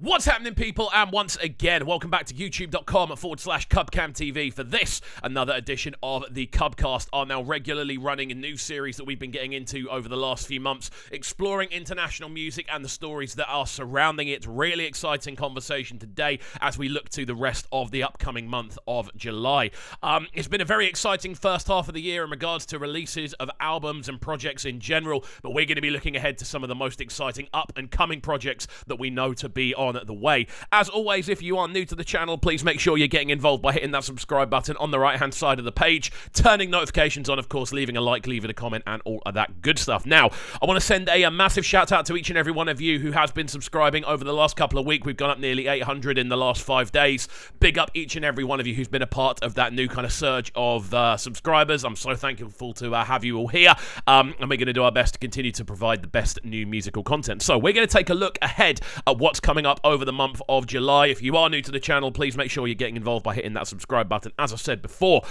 What's happening, people? And once again, welcome back to youtube.com/CubCamTV for this, another edition of the CubCast, our now regularly running a new series that we've been getting into over the last few months, exploring international music and the stories that are surrounding it. Really exciting conversation today as we look to the rest of the upcoming month of July. It's been a very exciting first half of the year in regards to releases of albums and projects in general, but we're going to be looking ahead to some of the most exciting up-and-coming projects that we know to be on the way. As always, if you are new to the channel, please make sure you're getting involved by hitting that subscribe button on the right-hand side of the page, turning notifications on, of course, leaving a like, leaving a comment, and all of that good stuff. Now, I want to send a massive shout-out to each and every one of you who has been subscribing over the last couple of weeks. We've gone up nearly 800 in the last 5 days. Big up each and every one of you who's been a part of that new kind of surge of subscribers. I'm so thankful to have you all here, and we're going to do our best to continue to provide the best new musical content. So we're going to take a look ahead at what's coming up over the month of July. If you are new to the channel, please make sure you're getting involved by hitting that subscribe button, as I said before.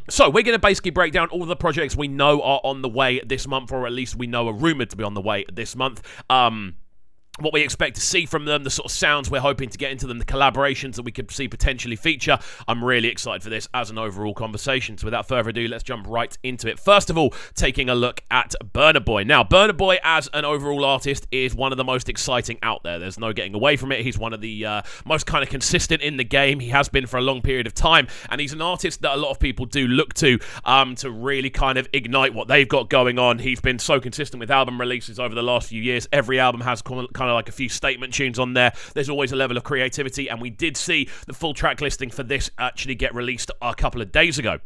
So we're going to basically break down all the projects we know are on the way this month, or at least we know are rumored to be on the way this month. What we expect to see from them, the sort of sounds we're hoping to get into them, the collaborations that we could see potentially feature. I'm really excited for this as an overall conversation. So without further ado, let's jump right into it. First of all, taking a look at Burna Boy. Now, Burna Boy as an overall artist is one of the most exciting out there. There's no getting away from it. He's one of the most kind of consistent in the game. He has been for a long period of time, and he's an artist that a lot of people do look to really kind of ignite what they've got going on. He's been so consistent with album releases over the last few years. Every album has kind of like a few statement tunes on there. There's always a level of creativity, and we did see the full track listing for this actually get released a couple of days ago.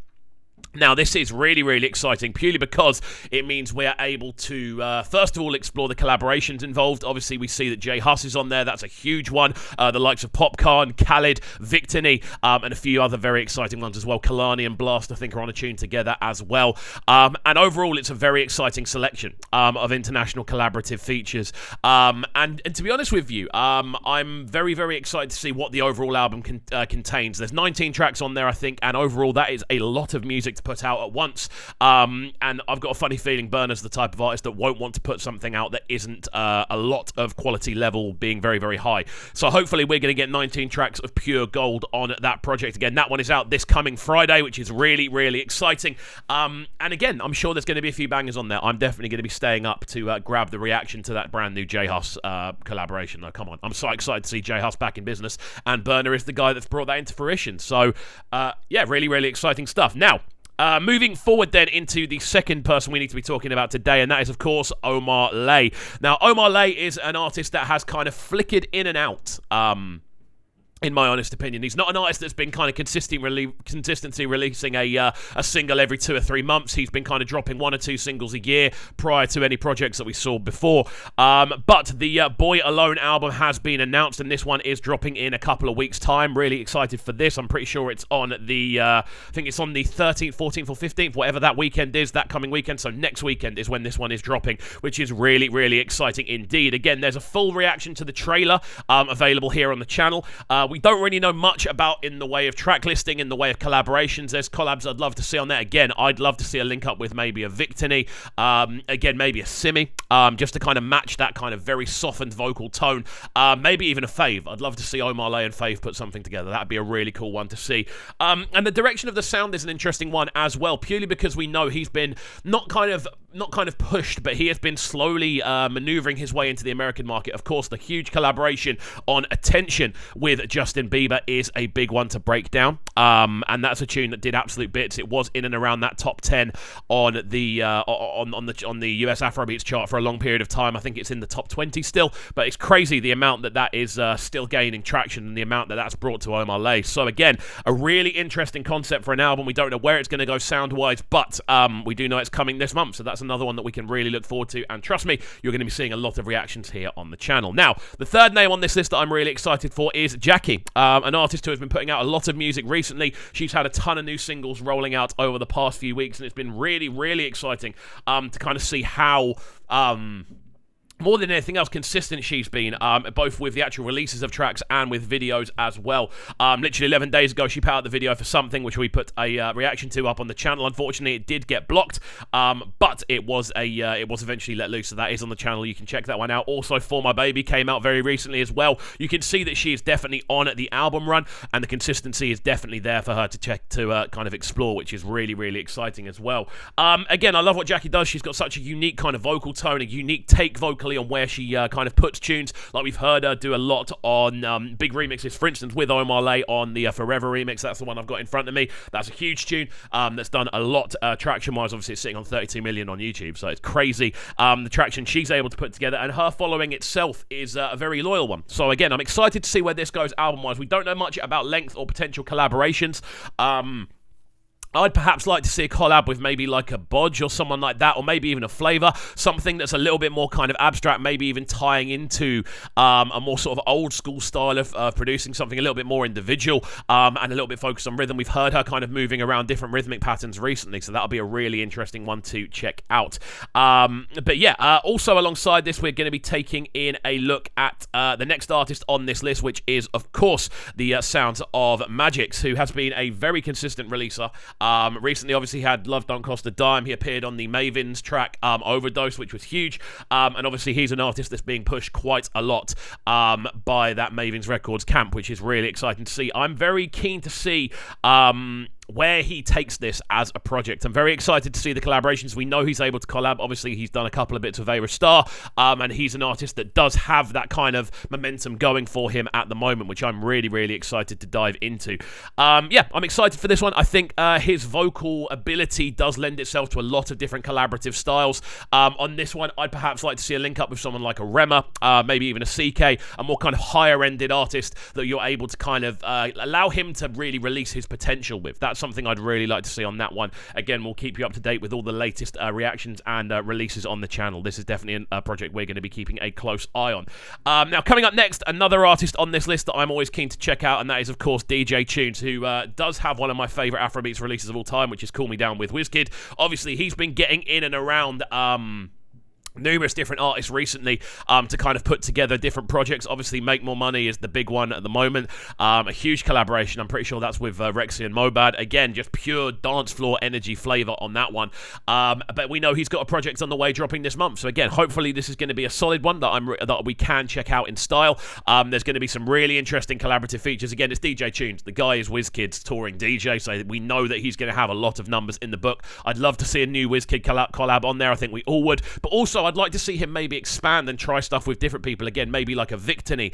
Now, this is really, really exciting, purely because it means we're able to, first of all, explore the collaborations involved. Obviously, we see that J Hus is on there. That's a huge one. The likes of Popcorn, Khaled, Victony, and a few other very exciting ones as well. Kalani and Blast, I think, are on a tune together as well. And overall, it's a very exciting selection of international collaborative features. And to be honest with you, I'm very, very excited to see what the overall album contains. There's 19 tracks on there, I think, and overall, that is a lot of music to put out at once, and I've got a funny feeling Burna's the type of artist that won't want to put something out that isn't a lot of quality level being very, very high. So hopefully we're going to get 19 tracks of pure gold on that project. Again, that one is out this coming Friday, which is really, really exciting, and again, I'm sure there's going to be a few bangers on there. I'm definitely going to be staying up to grab the reaction to that brand new J Hus collaboration. Oh, come on, I'm so excited to see J Hus back in business, and Burna is the guy that's brought that into fruition. So yeah, really, really exciting stuff. Now, moving forward then into the second person we need to be talking about today, and that is, of course, Omar Lay. Now, Omar Lay is an artist that has kind of flickered in and out, in my honest opinion. He's not an artist that's been kind of consistently releasing a single every 2 or 3 months. He's been kind of dropping 1 or 2 singles a year prior to any projects that we saw before. But the Boy Alone album has been announced, and this one is dropping in a couple of weeks' time. Really excited for this. I'm pretty sure it's on the, I think it's on the 13th, 14th, or 15th, whatever that weekend is, that coming weekend. So next weekend is when this one is dropping, which is really, really exciting indeed. Again, there's a full reaction to the trailer available here on the channel. We don't really know much about in the way of track listing, in the way of collaborations. There's collabs I'd love to see on there. Again, I'd love to see a link up with maybe a Victony, again, maybe a Simi, just to kind of match that kind of very softened vocal tone. Maybe even a Fave. I'd love to see Omar Lay and Fave put something together. That'd be a really cool one to see. And the direction of the sound is an interesting one as well, purely because we know he's been not kind of pushed, but he has been slowly maneuvering his way into the American market. Of course, the huge collaboration on Attention with Justin Bieber is a big one to break down, and that's a tune that did absolute bits. It was in and around that top 10 on the on the US Afrobeats chart for a long period of time. I think it's in the top 20 still, but it's crazy the amount that is still gaining traction, and the amount that's brought to Omar Lay. So again, a really interesting concept for an album. We don't know where it's going to go sound-wise, but we do know it's coming this month, so that's another one that we can really look forward to, and trust me, you're going to be seeing a lot of reactions here on the channel. Now, the third name on this list that I'm really excited for is Jacky, an artist who has been putting out a lot of music recently. She's had a ton of new singles rolling out over the past few weeks, and it's been really, really exciting to kind of see how more than anything else, consistent she's been, both with the actual releases of tracks and with videos as well. Literally 11 days ago, she put out the video for Something, which we put a reaction to up on the channel. Unfortunately, it did get blocked, but it was eventually let loose, so that is on the channel. You can check that one out. Also, For My Baby came out very recently as well. You can see that she is definitely on at the album run, and the consistency is definitely there for her to kind of explore, which is really, really exciting as well. Again, I love what Jacky does. She's got such a unique kind of vocal tone, a unique take vocally on where she kind of puts tunes. Like we've heard her do a lot on big remixes, for instance with Omar Lay on the Forever remix. That's the one I've got in front of me. That's a huge tune that's done a lot traction wise. Obviously it's sitting on 32 million on YouTube, so it's crazy the traction she's able to put together, and her following itself is a very loyal one. So again, I'm excited to see where this goes album wise. We don't know much about length or potential collaborations. I'd perhaps like to see a collab with maybe like a Bodge or someone like that, or maybe even a Flavor, something that's a little bit more kind of abstract, maybe even tying into a more sort of old school style of producing something a little bit more individual and a little bit focused on rhythm. We've heard her kind of moving around different rhythmic patterns recently, so that'll be a really interesting one to check out. But yeah, also alongside this, we're going to be taking in a look at the next artist on this list, which is, of course, the Sounds of Magix, who has been a very consistent releaser. Recently, obviously, had Love Don't Cost a Dime. He appeared on the Mavens track Overdose, which was huge. And obviously, he's an artist that's being pushed quite a lot by that Mavens Records camp, which is really exciting to see. I'm very keen to see where he takes this as a project. I'm very excited to see the collaborations. We know he's able to collab. Obviously, he's done a couple of bits with A.Star, and he's an artist that does have that kind of momentum going for him at the moment, which I'm really, really excited to dive into. Yeah, I'm excited for this one. I think his vocal ability does lend itself to a lot of different collaborative styles. On this one, I'd perhaps like to see a link up with someone like a Rema, maybe even a CK, a more kind of higher-ended artist that you're able to kind of allow him to really release his potential with. That's something I'd really like to see on that one. Again, we'll keep you up to date with all the latest reactions and releases on the channel. This is definitely a project we're going to be keeping a close eye on. Now, coming up next, another artist on this list that I'm always keen to check out, and that is, of course, DJ Tunes, who does have one of my favourite Afrobeats releases of all time, which is Cool Me Down with Wizkid. Obviously, he's been getting in and around numerous different artists recently to kind of put together different projects. Obviously, Make More Money is the big one at the moment. A huge collaboration. I'm pretty sure that's with Rexy and Mobad. Again, just pure dance floor energy flavour on that one. But we know he's got a project on the way dropping this month. So again, hopefully this is going to be a solid one that we can check out in style. There's going to be some really interesting collaborative features. Again, it's DJ Tunes. The guy is Wizkid's touring DJ, so we know that he's going to have a lot of numbers in the book. I'd love to see a new Wizkid collab on there. I think we all would. But also, I'd like to see him maybe expand and try stuff with different people. Again, maybe like a Victony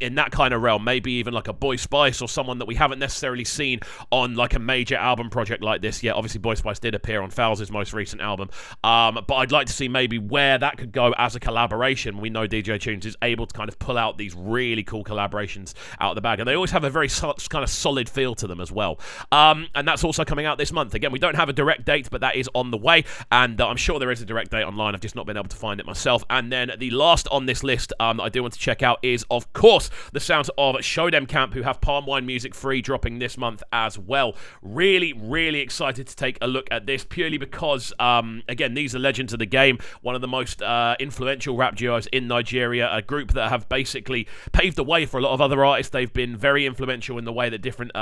in that kind of realm. Maybe even like a Boy Spice or someone that we haven't necessarily seen on like a major album project like this yet. Obviously, Boy Spice did appear on Fowles' most recent album. But I'd like to see maybe where that could go as a collaboration. We know DJ Tunes is able to kind of pull out these really cool collaborations out of the bag. And they always have a very kind of solid feel to them as well. And that's also coming out this month. Again, we don't have a direct date, but that is on the way. And I'm sure there is a direct date online. I've just not been able to find it myself. And then the last on this list that I do want to check out is, of course, the sounds of Show Dem Camp, who have Palm Wine Music 3 dropping this month as well. Really, really excited to take a look at this, purely because, again, these are legends of the game, one of the most influential rap duos in Nigeria, a group that have basically paved the way for a lot of other artists. They've been very influential in the way that different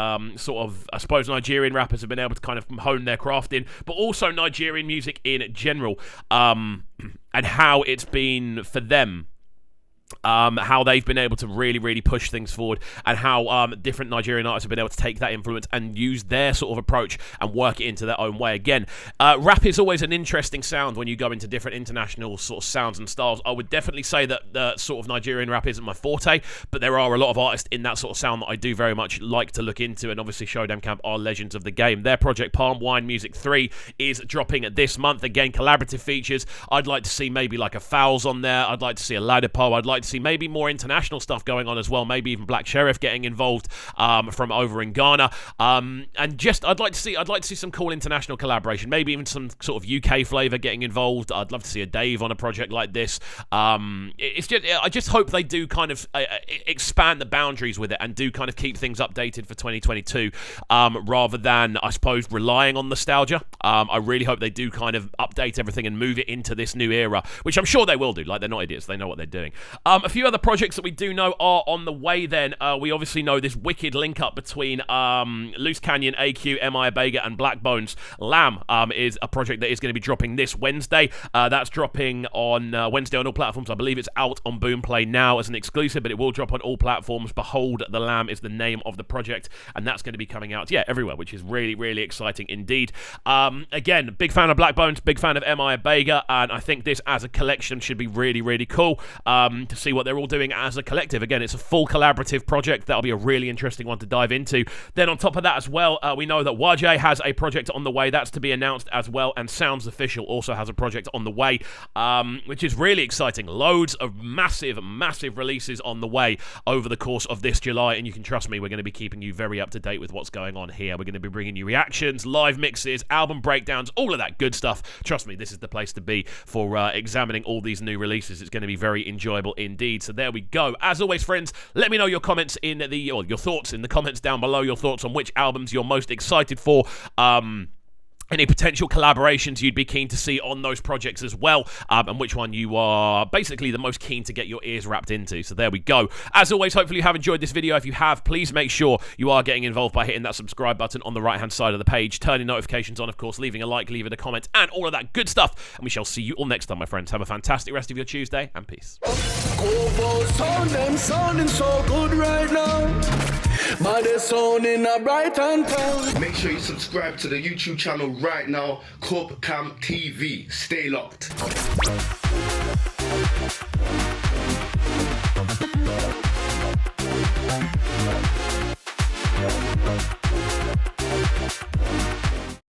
sort of, I suppose, Nigerian rappers have been able to kind of hone their craft in, but also Nigerian music in general. And how it's been for them, how they've been able to really, really push things forward, and how different Nigerian artists have been able to take that influence and use their sort of approach and work it into their own way. Again, rap is always an interesting sound when you go into different international sort of sounds and styles. I would definitely say that the sort of Nigerian rap isn't my forte, but there are a lot of artists in that sort of sound that I do very much like to look into, and obviously Show Dem Camp are legends of the game. Their project Palm Wine Music 3 is dropping this month. Again, collaborative features. I'd like to see maybe like a Fowles on there. I'd like to see a Ladipo. I'd like to see maybe more international stuff going on as well. Maybe even Black Sheriff getting involved from over in Ghana. And just I'd like to see some cool international collaboration. Maybe even some sort of UK flavour getting involved. I'd love to see a Dave on a project like this. I just hope they do kind of expand the boundaries with it and do kind of keep things updated for 2022 rather than, I suppose, relying on nostalgia. I really hope they do kind of update everything and move it into this new era, which I'm sure they will do. Like, they're not idiots. They know what they're doing. A few other projects that we do know are on the way then. We obviously know this wicked link-up between Loose Canyon, AQ, M.I. Abega, and Black Bones. Lamb is a project that is going to be dropping this Wednesday. That's dropping on Wednesday on all platforms. I believe it's out on Boomplay now as an exclusive, but it will drop on all platforms. Behold the Lamb is the name of the project, and that's going to be coming out, everywhere, which is really, really exciting indeed. Again, big fan of Black Bones, big fan of M.I. Abega, and I think this as a collection should be really, really cool to see what they're all doing as a collective. Again, it's a full collaborative project. That'll be a really interesting one to dive into. Then on top of that as well, we know that Wajay has a project on the way. That's to be announced as well, and Sounds Official also has a project on the way, which is really exciting. Loads of massive, massive releases on the way over the course of this July, and you can trust me, we're going to be keeping you very up to date with what's going on here. We're going to be bringing you reactions, live mixes, album breakdowns, all of that good stuff. Trust me, this is the place to be for examining all these new releases. It's going to be very enjoyable indeed. So there we go. As always, friends, let me know your comments or your thoughts in the comments down below, your thoughts on which albums you're most excited for. Any potential collaborations you'd be keen to see on those projects as well, and which one you are basically the most keen to get your ears wrapped into. So there we go. As always, hopefully you have enjoyed this video. If you have, please make sure you are getting involved by hitting that subscribe button on the right-hand side of the page, turning notifications on, of course, leaving a like, leaving a comment, and all of that good stuff. And we shall see you all next time, my friends. Have a fantastic rest of your Tuesday, and peace. Sounding so good right now. But they're sounding a bright and town. Make sure you subscribe to the YouTube channel right now, CubCamTV. Stay locked.